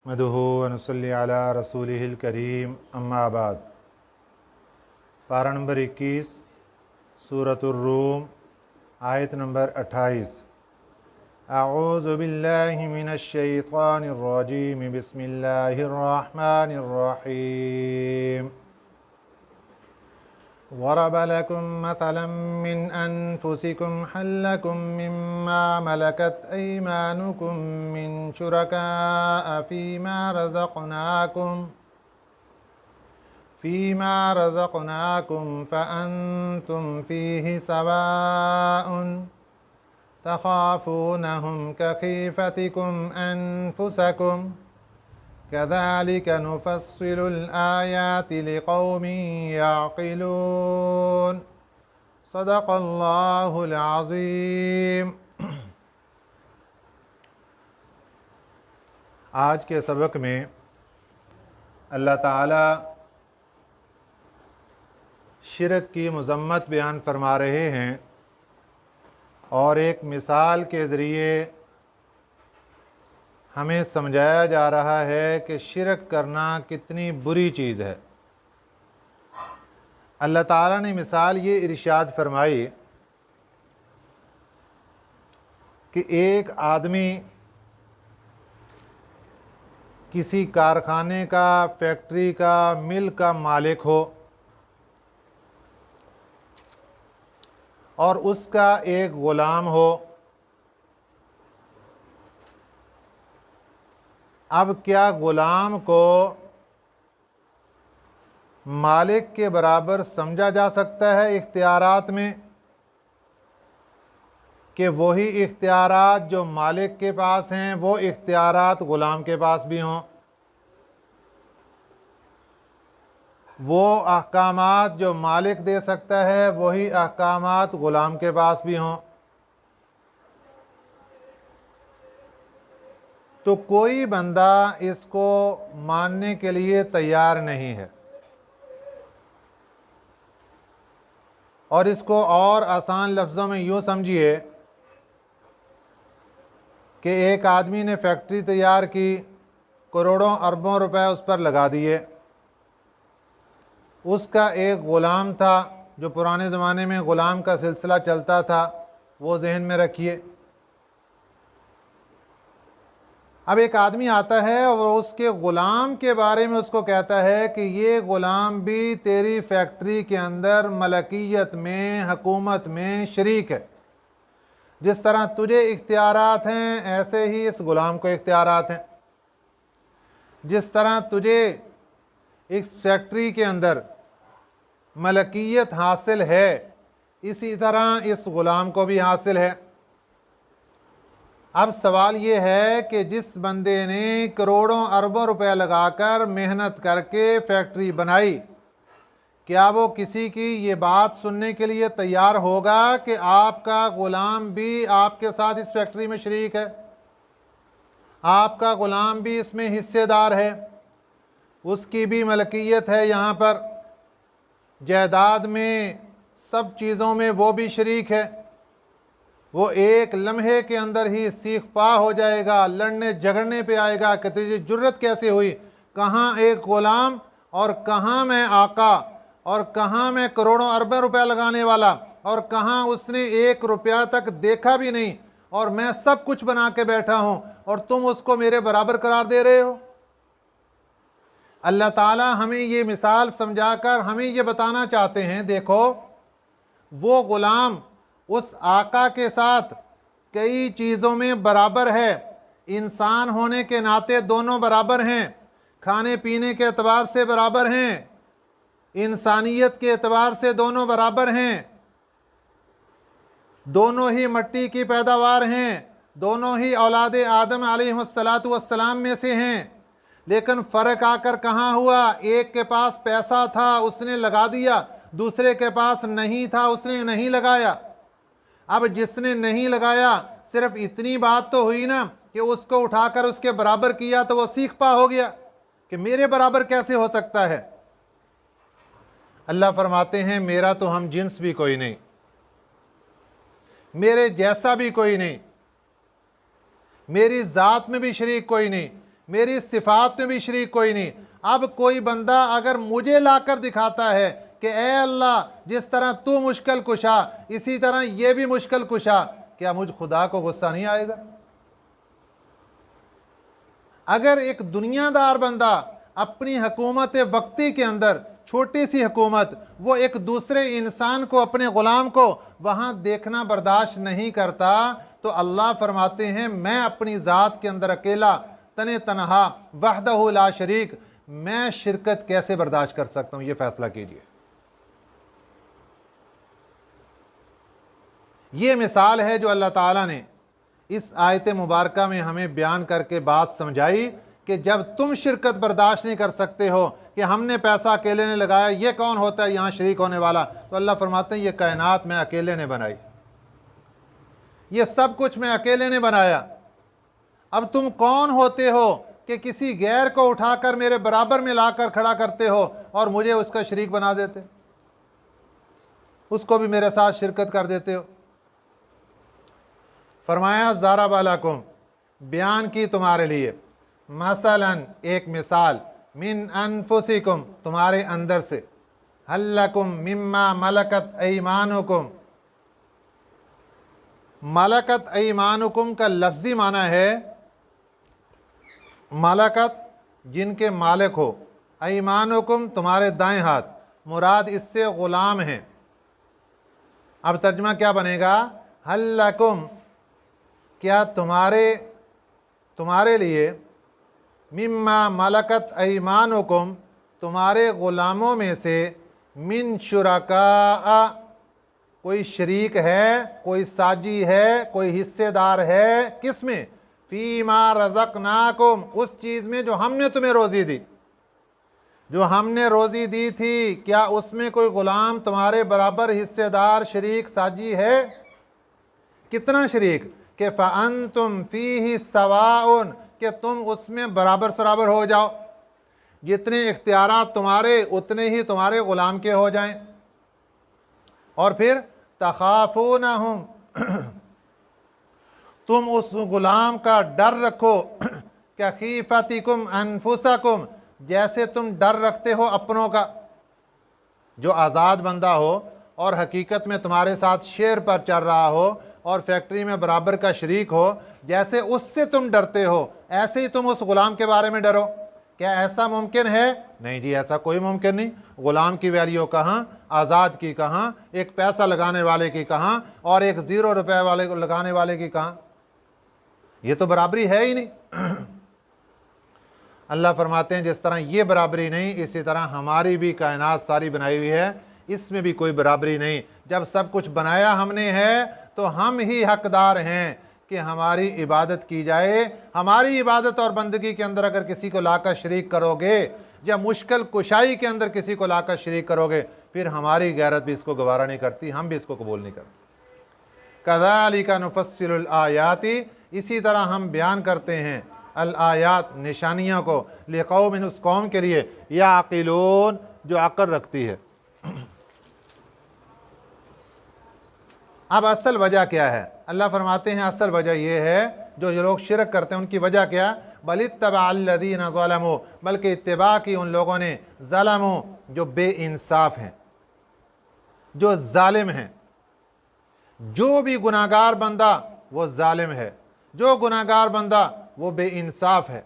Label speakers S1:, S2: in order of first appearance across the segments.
S1: मदहु व नसल्ली अला रसूलिहिल करीम अम्मा बाद। पारा नंबर 21 सूरतुर रूम आयत नंबर 28। अऊज़ु बिल्लाहि मिनश शैतानिर रजीम बिस्मिल्लाहिर रहमानिर रहीम। ضرب لكم مثلا من أنفسكم هل لكم مما ملكت أيمانكم من شركاء فيما رزقناكم فأنتم فيه سواء تخافونهم كخيفتكم أنفسكم كذلك نفصل الآيات لقوم يعقلون صدق اللہ العظیم۔ آج کے سبق میں اللہ تعالی شرک کی مذمت بیان فرما رہے ہیں اور ایک مثال کے ذریعے ہمیں سمجھایا جا رہا ہے کہ شرک کرنا کتنی بری چیز ہے۔ اللہ تعالیٰ نے مثال یہ ارشاد فرمائی کہ ایک آدمی کسی کارخانے کا، فیکٹری کا، مل کا مالک ہو اور اس کا ایک غلام ہو۔ اب کیا غلام کو مالک کے برابر سمجھا جا سکتا ہے اختیارات میں، کہ وہی اختیارات جو مالک کے پاس ہیں وہ اختیارات غلام کے پاس بھی ہوں، وہ احکامات جو مالک دے سکتا ہے وہی احکامات غلام کے پاس بھی ہوں؟ تو کوئی بندہ اس کو ماننے کے لیے تیار نہیں ہے۔ اور اس کو اور آسان لفظوں میں یوں سمجھیے کہ ایک آدمی نے فیکٹری تیار کی، کروڑوں اربوں روپے اس پر لگا دیے، اس کا ایک غلام تھا، جو پرانے زمانے میں غلام کا سلسلہ چلتا تھا وہ ذہن میں رکھیے۔ اب ایک آدمی آتا ہے اور اس کے غلام کے بارے میں اس کو کہتا ہے کہ یہ غلام بھی تیری فیکٹری کے اندر ملکیت میں، حکومت میں شریک ہے، جس طرح تجھے اختیارات ہیں ایسے ہی اس غلام کو اختیارات ہیں، جس طرح تجھے اس فیکٹری کے اندر ملکیت حاصل ہے اسی طرح اس غلام کو بھی حاصل ہے۔ اب سوال یہ ہے کہ جس بندے نے کروڑوں اربوں روپے لگا کر محنت کر کے فیکٹری بنائی، کیا وہ کسی کی یہ بات سننے کے لیے تیار ہوگا کہ آپ کا غلام بھی آپ کے ساتھ اس فیکٹری میں شریک ہے، آپ کا غلام بھی اس میں حصے دار ہے، اس کی بھی ملکیت ہے، یہاں پر جائیداد میں، سب چیزوں میں وہ بھی شریک ہے؟ وہ ایک لمحے کے اندر ہی سیخ پا ہو جائے گا، لڑنے جھگڑنے پہ آئے گا کہ تجھے جرت کیسے ہوئی، کہاں ایک غلام اور کہاں میں آقا، اور کہاں میں کروڑوں اربوں روپے لگانے والا، اور کہاں اس نے ایک روپیہ تک دیکھا بھی نہیں اور میں سب کچھ بنا کے بیٹھا ہوں اور تم اس کو میرے برابر قرار دے رہے ہو۔ اللہ تعالیٰ ہمیں یہ مثال سمجھا کر ہمیں یہ بتانا چاہتے ہیں، دیکھو وہ غلام اس آقا کے ساتھ کئی چیزوں میں برابر ہے، انسان ہونے کے ناطے دونوں برابر ہیں، کھانے پینے کے اعتبار سے برابر ہیں، انسانیت کے اعتبار سے دونوں برابر ہیں، دونوں ہی مٹی کی پیداوار ہیں، دونوں ہی اولاد آدم علیہ السلام میں سے ہیں، لیکن فرق آ کر کہاں ہوا؟ ایک کے پاس پیسہ تھا اس نے لگا دیا، دوسرے کے پاس نہیں تھا اس نے نہیں لگایا۔ اب جس نے نہیں لگایا صرف اتنی بات تو ہوئی نا کہ اس کو اٹھا کر اس کے برابر کیا تو وہ سیخ پا ہو گیا کہ میرے برابر کیسے ہو سکتا ہے۔ اللہ فرماتے ہیں میرا تو ہم جنس بھی کوئی نہیں، میرے جیسا بھی کوئی نہیں، میری ذات میں بھی شریک کوئی نہیں، मेरी सिफात में भी शरीक कोई नहीं। अब कोई बंदा अगर मुझे लाकर दिखाता है कि ए अल्लाह, जिस तरह तू मुश्किल कुशा इसी तरह ये भी मुश्किल कुशा, क्या मुझ खुदा को गुस्सा नहीं आएगा? अगर एक दुनियादार बंदा अपनी हुकूमत वक्ती के अंदर, छोटी सी हुकूमत, वो एक दूसरे इंसान को, अपने गुलाम को वहां देखना बर्दाश्त नहीं करता, तो अल्लाह फरमाते हैं मैं अपनी ज़ात के अंदर अकेला, तने तनहा, वहदहु ला शरीक, मैं शिरकत कैसे बर्दाश्त कर सकता हूं? ये फैसला कीजिए। ये मिसाल है जो अल्लाह ताला ने इस आयत मुबारका में हमें बयान करके बात समझाई कि जब तुम शिरकत बर्दाश्त नहीं कर सकते हो कि हमने पैसा अकेले ने लगाया, ये कौन होता है यहाँ शरीक होने वाला, तो अल्लाह फरमाते हैं ये कायनात मैं अकेले ने बनाई, ये सब कुछ मैं अकेले ने बनाया। अब तुम कौन होते हो कि किसी गैर को उठाकर मेरे बराबर में लाकर खड़ा करते हो और मुझे उसका शरीक बना देते, उसको भी मेरे साथ शिरकत कर देते हो। फरमाया ज़ारब लकुम, बयान की तुम्हारे लिए, मसलन एक मिसाल, मिन अनफुसिकुम, तुम्हारे अंदर से, हल लकुम मिम्मा मलकत ऐमानुकुम, मलकत ऐमानुकुम का लफ्ज़ी माना है मलकत जिनके मालिक हो, ऐमानुकुम तुम्हारे दाएं हाथ, मुराद इससे ग़ुलाम हैं। अब तर्जमा क्या बनेगा? हल लकुम, क्या तुम्हारे लिए, मिम्मा मलकत ऐमानुकुम, तुम्हारे ग़ुलामों में से, मिन शुरका, कोई शरीक है, कोई साजी है, कोई हिस्सेदार है, किस में? फीमा रज़क़नाकुम, उस चीज़ में जो हमने तुम्हें रोज़ी दी, जो हमने रोज़ी दी थी, क्या उसमें कोई ग़ुलाम तुम्हारे बराबर हिस्सेदार शरीक साजी है? कितना शरीक? कि फ़अंतुम फ़ीही सवाउन, कि तुम उसमें बराबर सराबर हो जाओ, जितने इख्तियारात तुम्हारे उतने ही तुम्हारे ग़ुलाम के हो जाएं। और फिर तख़ाफ़ूनहुम, तुम उस ग़ुलाम का डर रखो, क्या खीफ़तिकुम अनफुसकुम, जैसे तुम डर रखते हो अपनों का। जो आज़ाद बंदा हो और हकीकत में तुम्हारे साथ शेर पर चल रहा हो और फैक्ट्री में बराबर का शरीक हो, जैसे उससे तुम डरते हो ऐसे ही तुम उस ग़ुलाम के बारे में डरो। क्या ऐसा मुमकिन है? नहीं जी, ऐसा कोई मुमकिन नहीं। ग़ुलाम की वैल्यू कहाँ, आज़ाद की कहाँ, एक पैसा लगाने वाले की कहाँ, और एक 0 रुपए वाले को लगाने वाले की कहाँ? ये तो बराबरी है ही नहीं। अल्लाह फरमाते हैं जिस तरह ये बराबरी नहीं, इसी तरह हमारी भी कायनात सारी बनाई हुई है, इसमें भी कोई बराबरी नहीं। जब सब कुछ बनाया हमने है तो हम ही हकदार हैं कि हमारी इबादत की जाए। हमारी इबादत और बंदगी के अंदर अगर किसी को लाकर शरीक करोगे या मुश्किल कुशाई के अंदर किसी को लाकर शरीक करोगे, फिर हमारी गैरत भी इसको गवारा नहीं करती, हम भी इसको कबूल नहीं करते। कज़ालिका नुफ़स्सिलुल आयाति, इसी तरह हम बयान करते हैं अल आयात, निशानियों को, लिक़ौमिन, उस कौम के लिए, याक़िलून, जो अक़ल रखती है। अब असल वजह क्या है? अल्लाह फरमाते हैं असल वजह यह है जो लोग शिरक करते हैं उनकी वजह क्या? बलित्तबअल्लज़ीना ज़लमू, बल्कि इत्तिबा की उन लोगों ने, ज़लमू, जो बेइंसाफ हैं, जो जालिम हैं। जो भी गुनाहगार बंदा वो जालिम है, जो गुनाहगार बंदा वो बेइंसाफ है।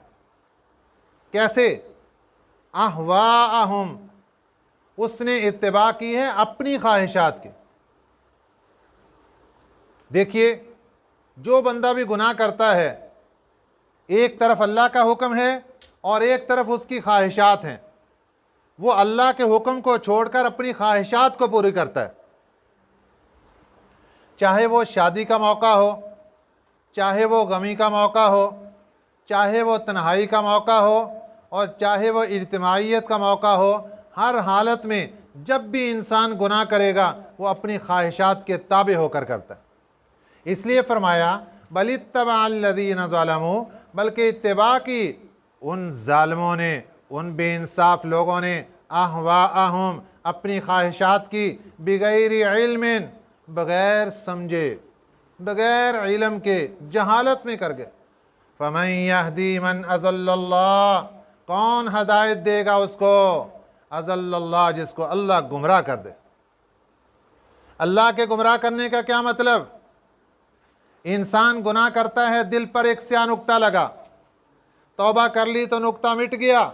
S1: कैसे? अहवाअहुम, उसने इत्तिबा की है अपनी ख्वाहिशात की। देखिए, जो बंदा भी गुनाह करता है, एक तरफ अल्लाह का हुक्म है और एक तरफ उसकी ख्वाहिशात हैं, वो अल्लाह के हुक्म को छोड़कर अपनी ख्वाहिशात को पूरी करता है। चाहे वो शादी का मौका हो, चाहे वो गमी का मौका हो, चाहे वो तन्हाई का मौका हो, और चाहे वो इज्तिमाइयत का मौका हो, हर हालत में जब भी इंसान गुनाह करेगा वो अपनी ख्वाहिशात के ताबे होकर करता है। इसलिए फरमाया बलित्तबअल्लज़ीना ज़लमू, बल्कि इत्तिबा की उन जालिमों ने, उन बेइंसाफ लोगों ने, अहवाअहुम, अपनी ख्वाहिशात की, बिगैरि इल्मिन, बग़ैर समझे, बग़ैर इल्म के, जहालत में कर गए। फमन यहदी मन अज़ल्लल्लाह, कौन हदायत देगा उसको, अज़ल्लल्लाह, जिसको अल्लाह गुमराह कर दे। अल्लाह के गुमराह करने का क्या मतलब? इंसान गुनाह करता है, दिल पर एक स्या नुक्ता लगा, तौबा कर ली तो नुक्ता मिट गया,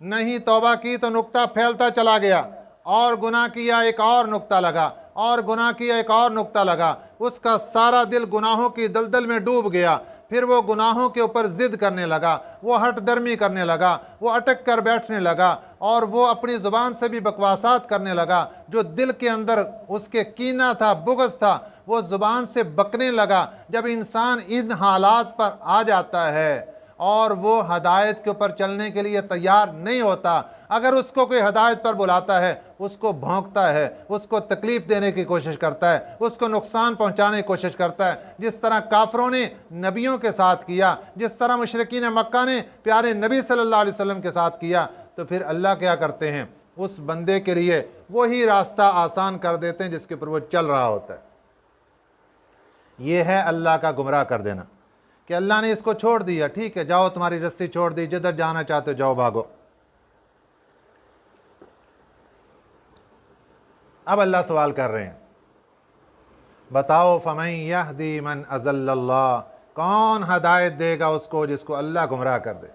S1: नहीं तौबा की तो नुक्ता फैलता चला गया, और गुनाह किया एक और नुक्ता लगा, और गुनाह किया एक और नुक्ता लगा, उसका सारा दिल गुनाहों की दलदल में डूब गया। फिर वो गुनाहों के ऊपर जिद करने लगा, वो हट दर्मी करने लगा, वो अटक कर बैठने लगा, और वो अपनी ज़ुबान से भी बकवासात करने लगा। जो दिल के अंदर उसके कीना था, बुग़्ज़ था, वो ज़ुबान से बकने लगा। जब इंसान इन हालात पर आ जाता है और वो हदायत के ऊपर चलने के लिए तैयार नहीं होता, अगर उसको कोई हदायत पर बुलाता है, उसको भौंकता है, उसको तकलीफ देने की कोशिश करता है, उसको नुकसान पहुंचाने की कोशिश करता है, जिस तरह काफरों ने नबियों के साथ किया, जिस तरह मुशरिकीन मक्का ने प्यारे नबी सल्लल्लाहु अलैहि वसल्लम के साथ किया, तो फिर अल्लाह क्या करते हैं, उस बंदे के लिए वही रास्ता आसान कर देते हैं जिसके ऊपर वो चल रहा होता है। ये है अल्लाह का गुमराह कर देना, कि अल्लाह ने इसको छोड़ दिया, ठीक है, जाओ, तुम्हारी रस्सी छोड़ दी, जिधर जाना चाहते हो जाओ, भागो। अब अल्लाह सवाल कर रहे हैं, बताओ, फमन यहदी मन अज़ल्लल्लाह, कौन हदायत देगा उसको जिसको अल्लाह गुमराह कर दे।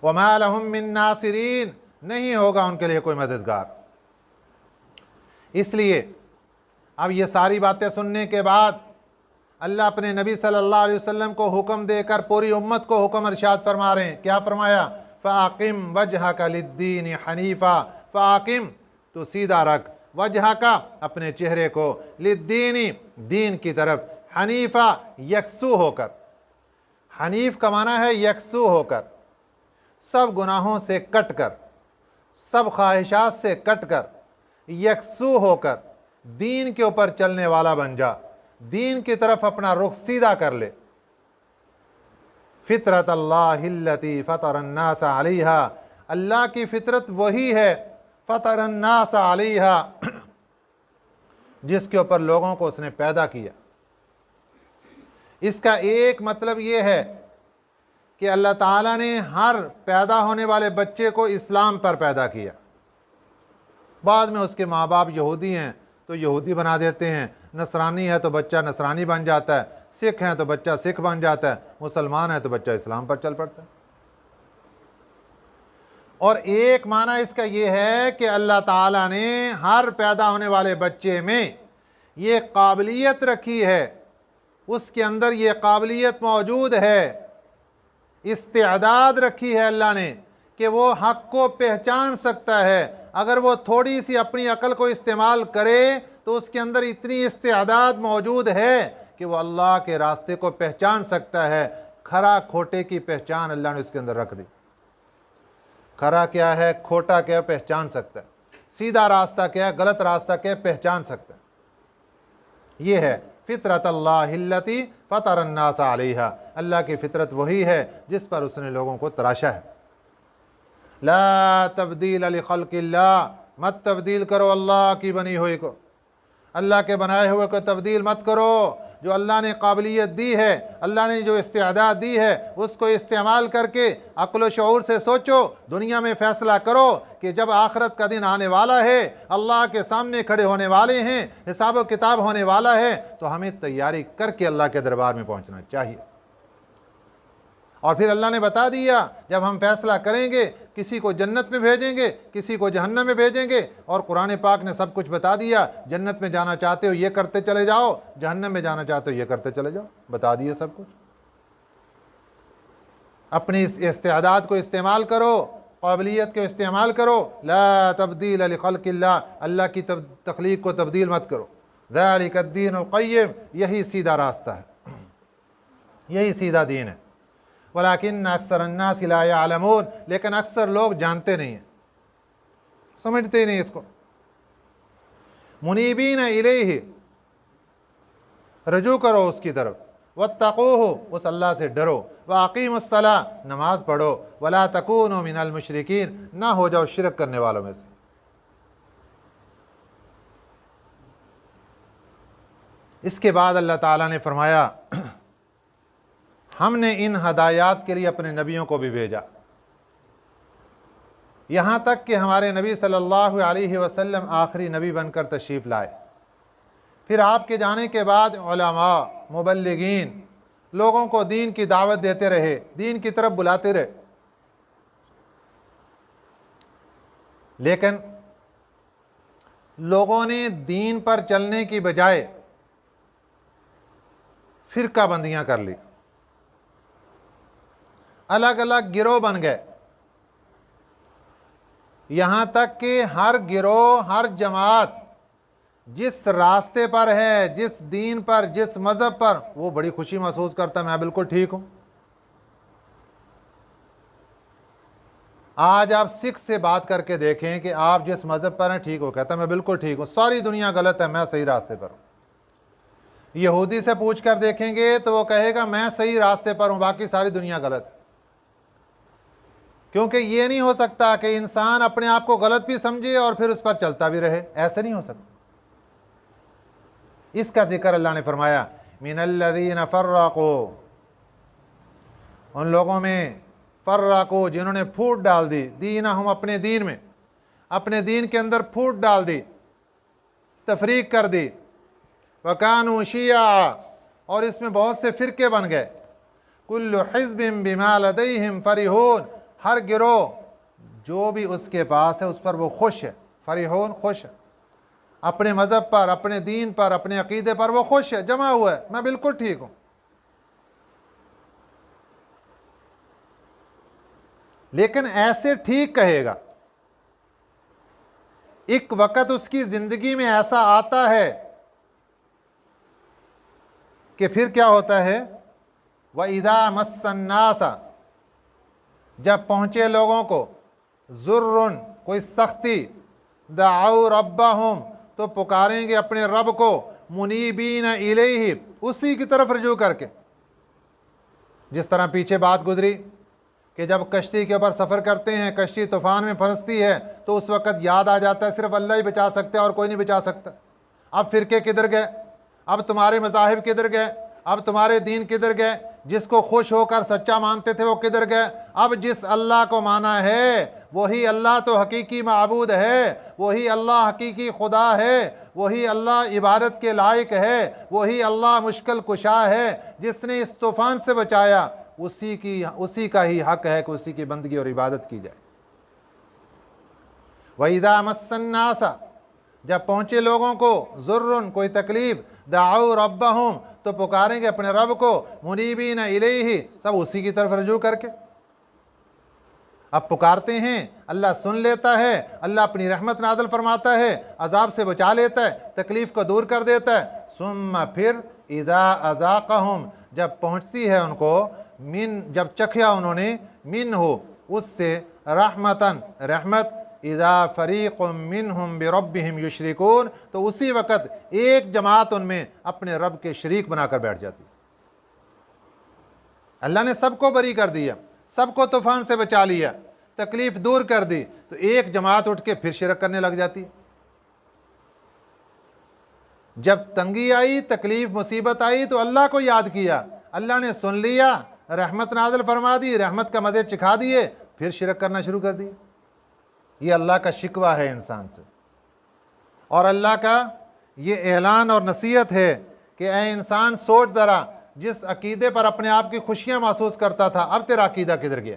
S1: वमा लहुम मिन नासिरीन, नहीं होगा उनके लिए कोई मददगार। इसलिए अब ये सारी बातें सुनने के बाद अल्लाह अपने नबी सल्लल्लाहु अलैहि वसल्लम को हुक्म देकर पूरी उम्मत को हुक्म इरशाद फरमा रहे हैं। क्या फरमाया? फ़ाक़िम वजहका लिद्दीन हनीफ़ा, फ़ाक़िम, तो सीधा रख, वजहका, अपने चेहरे को, लिद्दीनी, दीन की तरफ, हनीफ़ा, यकसू होकर। हनीफ का माना है यकसू होकर, सब गुनाहों से कट कर, सब ख्वाहिशात से कट कर, यकसू होकर दीन के ऊपर चलने वाला बन जा, दीन की तरफ अपना रुख सीधा कर ले। फितरत अल्लाहिल्लती फतरन्नास अलैहा, अल्लाह की फितरत वही है, फतरन्नास अलैहा, जिसके ऊपर लोगों को उसने पैदा किया। इसका एक मतलब यह है कि अल्लाह ताला ने हर पैदा होने वाले बच्चे को इस्लाम पर पैदा किया। बाद में उसके माँ बाप यहूदी हैं तो यहूदी बना देते हैं, नसरानी है तो बच्चा नसरानी बन जाता है, सिख है तो बच्चा सिख बन जाता है, मुसलमान है तो बच्चा इस्लाम पर चल पड़ता है। और एक माना इसका यह है कि अल्लाह ताला ने हर पैदा होने वाले बच्चे में ये काबिलियत रखी है, उसके अंदर ये काबिलियत मौजूद है, इस्तेदाद रखी है अल्लाह ने कि वो हक को पहचान सकता है। अगर वो थोड़ी सी अपनी अकल को इस्तेमाल करे तो उसके अंदर इतनी इस्तेदाद मौजूद है कि वो अल्लाह के रास्ते को पहचान सकता है। खरा खोटे की पहचान अल्लाह ने उसके अंदर रख दी। खरा क्या है, खोटा क्या है, पहचान सकता है। सीधा रास्ता क्या है, गलत रास्ता क्या है, पहचान सकता है। ये है फितरत अल्लाहिल्लती फतरन्नास अलैहा, अल्लाह की फितरत वही है जिस पर उसने लोगों को तराशा है। ला तब्दील लिखल्किल्लाह, मत तब्दील करो अल्लाह की बनी हुई को, अल्लाह के बनाए हुए को तब्दील मत करो। जो अल्लाह ने काबिलियत दी है, अल्लाह ने जो इस्तेदाद दी है, उसको इस्तेमाल करके अक्ल व शऊर से सोचो, दुनिया में फैसला करो कि जब आखिरत का दिन आने वाला है, अल्लाह के सामने खड़े होने वाले हैं, हिसाब व किताब होने वाला है, तो हमें तैयारी करके अल्लाह के दरबार में पहुंचना चाहिए। और फिर अल्लाह ने बता दिया, जब हम फैसला करेंगे, किसी को जन्नत में भेजेंगे, किसी को जहन्नम में भेजेंगे, और कुरान पाक ने सब कुछ बता दिया। जन्नत में जाना चाहते हो ये करते चले जाओ, जहन्नम में जाना चाहते हो ये करते चले जाओ, बता दिए सब कुछ। अपनी इस इस्तेदाद को इस्तेमाल करो, काबिलियत को इस्तेमाल करो। ला तब्दील लिखल्किल्लाह, अल्लाह की तख्लीक को तब्दील मत करो। ज़ालिका दीनुल क़य्यिम, यही सीधा रास्ता है, यही सीधा दीन है। वलाकिन अक्सर अन्नास ला यअलमून, लेकिन अक्सर लोग जानते नहीं हैं, समझते ही नहीं इसको। मुनीबीन इलैहि, रजू करो उसकी तरफ, वत्तक़ूहु, उस अल्लाह से डरो, वअक़ीमुस्सलाह, नमाज पढ़ो, वला तकूनु मिनल मुशरिकीन, ना हो जाओ शिरक करने वालों में से। इसके बाद अल्लाह ताला ने फरमाया, ہم نے ان ہدایات کے لیے اپنے نبیوں کو بھی بھیجا، یہاں تک کہ ہمارے نبی صلی اللہ علیہ وسلم آخری نبی بن کر تشریف لائے۔ پھر آپ کے جانے کے بعد علماء، مبلغین لوگوں کو دین کی دعوت دیتے رہے، دین کی طرف بلاتے رہے، لیکن لوگوں نے دین پر چلنے کی بجائے فرقہ بندیاں کر لی، الگ الگ گروہ بن گئے، یہاں تک کہ ہر گروہ، ہر جماعت جس راستے پر ہے، جس دین پر، جس مذہب پر، وہ بڑی خوشی محسوس کرتا ہے، میں بالکل ٹھیک ہوں۔ آج آپ سکھ سے بات کر کے دیکھیں کہ آپ جس مذہب پر ہیں ٹھیک ہو، کہتا ہے میں بالکل ٹھیک ہوں، ساری دنیا غلط ہے، میں صحیح راستے پر ہوں۔ یہودی سے پوچھ کر دیکھیں گے تو وہ کہے گا میں صحیح راستے پر ہوں، باقی ساری دنیا غلط ہے۔ کیونکہ یہ نہیں ہو سکتا کہ انسان اپنے آپ کو غلط بھی سمجھے اور پھر اس پر چلتا بھی رہے، ایسے نہیں ہو سکتا۔ اس کا ذکر اللہ نے فرمایا من الذین فرقوا، ان لوگوں میں فرقوا جنہوں نے پھوٹ ڈال دی، دینہم اپنے دین میں، اپنے دین کے اندر پھوٹ ڈال دی، تفریق کر دی، وکانوا شیعا، اور اس میں بہت سے فرقے بن گئے، کل حزب بما لدیہم فرحون، ہر گروہ جو بھی اس کے پاس ہے اس پر وہ خوش ہے، فرحون خوش ہے، اپنے مذہب پر، اپنے دین پر، اپنے عقیدے پر وہ خوش ہے، جمع ہوا ہے، میں بالکل ٹھیک ہوں۔ لیکن ایسے ٹھیک کہے گا، ایک وقت اس کی زندگی میں ایسا آتا ہے کہ پھر کیا ہوتا ہے، وَإِذَا مَسَّ النَّاسَ، جب پہنچے لوگوں کو، ضرٌ کوئی سختی، دعوا ربہم تو پکاریں گے اپنے رب کو، منیبین الیہ اسی کی طرف رجوع کر کے۔ جس طرح پیچھے بات گزری کہ جب کشتی کے اوپر سفر کرتے ہیں، کشتی طوفان میں پھنستی ہے تو اس وقت یاد آ جاتا ہے صرف اللہ ہی بچا سکتے اور کوئی نہیں بچا سکتا۔ اب فرقے کدھر گئے، اب تمہارے مذاہب کدھر گئے، اب تمہارے دین کدھر گئے، جس کو خوش ہو کر سچا مانتے تھے وہ کدھر گئے، اب جس اللہ کو مانا ہے وہی اللہ تو حقیقی معبود ہے، وہی اللہ حقیقی خدا ہے، وہی اللہ عبادت کے لائق ہے، وہی اللہ مشکل کشا ہے، جس نے اس طوفان سے بچایا، اسی کا ہی حق ہے کہ اسی کی بندگی اور عبادت کی جائے۔ وَإِذَا مَسَّ النَّاسَ، جب پہنچے لوگوں کو، ضرٌ کوئی تکلیف، دعوا ربہم تو پکاریں گے اپنے رب کو، منیبین الیہ سب اسی کی طرف رجوع کر کے۔ اب پکارتے ہیں، اللہ سن لیتا ہے، اللہ اپنی رحمت نازل فرماتا ہے، عذاب سے بچا لیتا ہے، تکلیف کو دور کر دیتا ہے۔ ثم پھر اذا اذاقہم جب پہنچتی ہے ان کو، جب چکھیا انہوں نے، منہ اس سے، رحمتاً رحمت، اذا فریق منہم بربہم یشرکون تو اسی وقت ایک جماعت ان میں اپنے رب کے شریک بنا کر بیٹھ جاتی۔ اللہ نے سب کو بری کر دیا، سب کو طوفان سے بچا لیا، تکلیف دور کر دی، تو ایک جماعت اٹھ کے پھر شرک کرنے لگ جاتی۔ جب تنگی آئی، تکلیف مصیبت آئی تو اللہ کو یاد کیا، اللہ نے سن لیا، رحمت نازل فرما دی، رحمت کا مزے چکھا دیے، پھر شرک کرنا شروع کر دی۔ یہ اللہ کا شکوہ ہے انسان سے، اور اللہ کا یہ اعلان اور نصیحت ہے کہ اے انسان سوچ ذرا، جس عقیدے پر اپنے آپ کی خوشیاں محسوس کرتا تھا اب تیرا عقیدہ کدھر گیا؟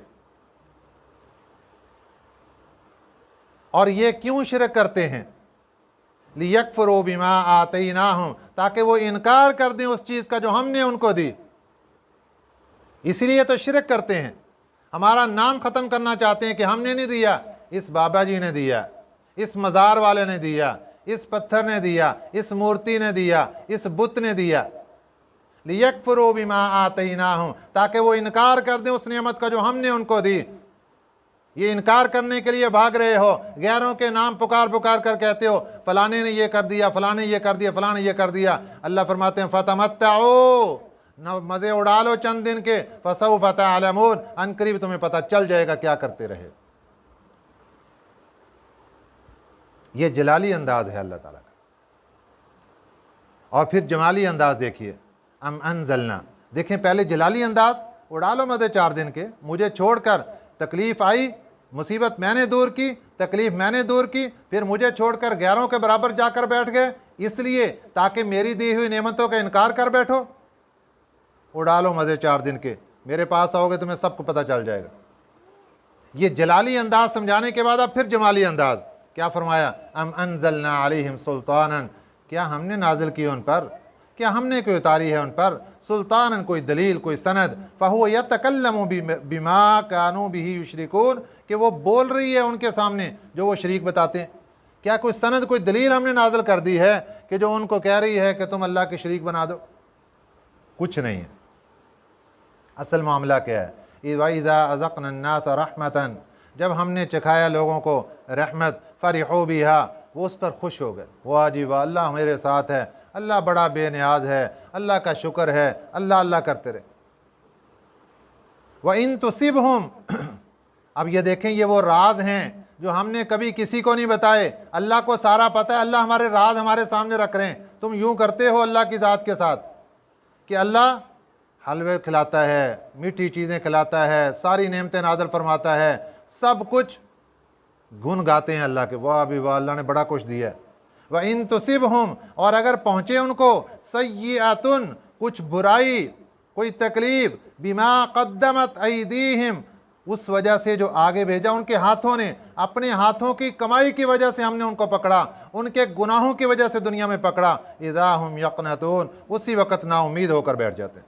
S1: اور یہ کیوں شرک کرتے ہیں؟ لِيَكْفُرُوا بِمَا آتَيْنَاهُمْ تاکہ وہ انکار کر دیں اس چیز کا جو ہم نے ان کو دی، اس لیے تو شرک کرتے ہیں۔ ہمارا نام ختم کرنا چاہتے ہیں کہ ہم نے نہیں دیا، اس بابا جی نے دیا، اس مزار والے نے دیا، اس پتھر نے دیا، اس مورتی نے دیا، اس بت نے دیا۔ لِيَكْفُرُوا بِمَا آتَيْنَاهُمْ تاکہ وہ انکار کر دیں اس نعمت کا جو ہم نے ان کو دی۔ یہ انکار کرنے کے لیے بھاگ رہے ہو، غیروں کے نام پکار پکار کر کہتے ہو فلانے نے یہ کر دیا، فلانے نے یہ کر دیا، فلانے نے یہ کر دیا۔ اللہ فرماتے ہیں فَتَمَتَّعُوا مزے اڑا لو چند دن کے، فَسَوْفَ تَعْلَمُونَ ان قریب تمہیں پتہ چل جائے گا کیا کرتے رہے۔ یہ جلالی انداز ہے اللہ تعالیٰ کا۔ اور پھر جمالی انداز دیکھیے، ام انزلنا، دیکھیں پہلے جلالی انداز، उड़ा लो मज़े 4 दिन के। मुझे छोड़कर तकलीफ़ आई, मुसीबत मैंने दूर की, तकलीफ़ मैंने दूर की, फिर मुझे छोड़कर गैरों के बराबर जाकर बैठ गए, इसलिए ताकि मेरी दी हुई नेमतों का इनकार कर बैठो। उड़ा लो मज़े 4 दिन के, मेरे पास आओगे तुम्हें सबको पता चल जाएगा। ये जलाली अंदाज समझाने के बाद अब फिर जमाली अंदाज क्या फरमाया, अम अनज़लना अलैहिम सुल्तानन, क्या हमने नाजिल की उन पर, क्या हमने कोई उतारी है उन पर, सुल्तानन कोई दलील, कोई सनद, फ़हुव यतकल्लमु बिमा कानू बिही युशरिकून, कि वो बोल रही है उनके सामने जो वो शरीक बताते हैं। क्या कोई सनद, कोई दलील हमने नाजिल कर दी है कि जो उनको कह रही है कि तुम अल्लाह के शरीक बना दो? कुछ नहीं है। असल मामला क्या है, इज़ा अज़क़ना अन्नास रहमतन, जब हमने चखाया लोगों को रहमत, फ़रिहू बिहा, वो उस पर खुश हो गए। वाह जी वाह, अल्लाह मेरे साथ है, अल्लाह बड़ा बेनियाज है, अल्लाह का शुक्र है, अल्लाह अल्लाह करते रहे। व इन तुसिबहुम, अब ये देखें, ये वो राज हैं जो हमने कभी किसी को नहीं बताए। अल्लाह को सारा पता है, अल्लाह हमारे राज हमारे सामने रख रहे हैं। तुम यूं करते हो अल्लाह की ज़ात के साथ कि अल्लाह हलवे खिलाता है, मीठी चीज़ें खिलाता है, सारी नेमतें नाज़िल फरमाता है, सब कुछ गुन गाते हैं अल्लाह के, वाह भी वाह, अल्लाह ने बड़ा कुछ दिया है। व इन तुसिबहुम, और अगर पहुँचे उनको सय्यिअतुन, कुछ बुराई, कोई तकलीफ, बिमा क़द्दमत ऐदीहिम, उस वजह से जो आगे भेजा उनके हाथों ने, अपने हाथों की कमाई की वजह से हमने उनको पकड़ा, उनके गुनाहों की वजह से दुनिया में पकड़ा, इज़ा हुम यक़नतून, उसी वक़्त नाउमीद होकर बैठ जाते हैं।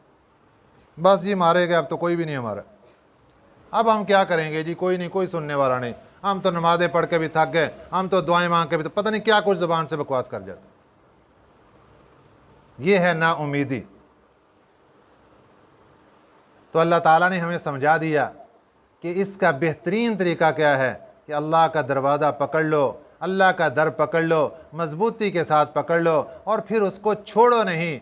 S1: बस जी मारे गए, अब तो कोई भी नहीं हमारा, अब हम क्या करेंगे जी, कोई नहीं, कोई सुनने वाला नहीं, हम तो नमाज़ें पढ़ के भी थक गए, हम तो दुआएं मांग के भी, तो पता नहीं क्या कुछ ज़ुबान से बकवास कर जाते। ये है ना उम्मीदी। तो अल्लाह ताला ने हमें समझा दिया कि इसका बेहतरीन तरीका क्या है कि अल्लाह का दरवाज़ा पकड़ लो, अल्लाह का दर पकड़ लो, मजबूती के साथ पकड़ लो, और फिर उसको छोड़ो नहीं।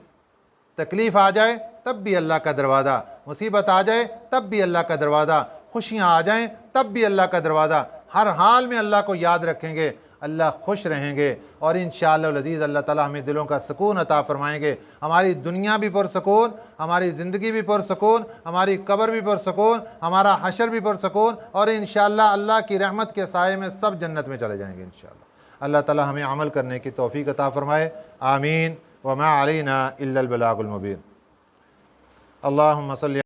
S1: तकलीफ़ आ जाए तब भी अल्लाह का दरवाज़ा, मुसीबत आ जाए तब भी अल्लाह का दरवाज़ा, खुशियाँ आ जाएं तब भी अल्लाह का दरवाज़ा, हर हाल में अल्लाह को याद रखेंगे, अल्लाह खुश रहेंगे, और इंशाअल्लाह अज़ीज़ अल्लाह ताला हमें दिलों का सुकून अता फरमाएंगे। हमारी दुनिया भी पुरसुकून, हमारी ज़िंदगी भी पुरसुकून, हमारी कब्र भी पुरसुकून, हमारा हशर भी पुरसुकून, और इंशाअल्लाह अल्लाह की रहमत के साए में सब जन्नत में चले जाएंगे इंशाअल्लाह। अल्लाह ताला हमें अमल करने की तौफ़ीक़ अता फरमाए। आमीन। व मा अलैना इल्लल बलागुल मुबीन। अल्लाहुम्मा सल्लि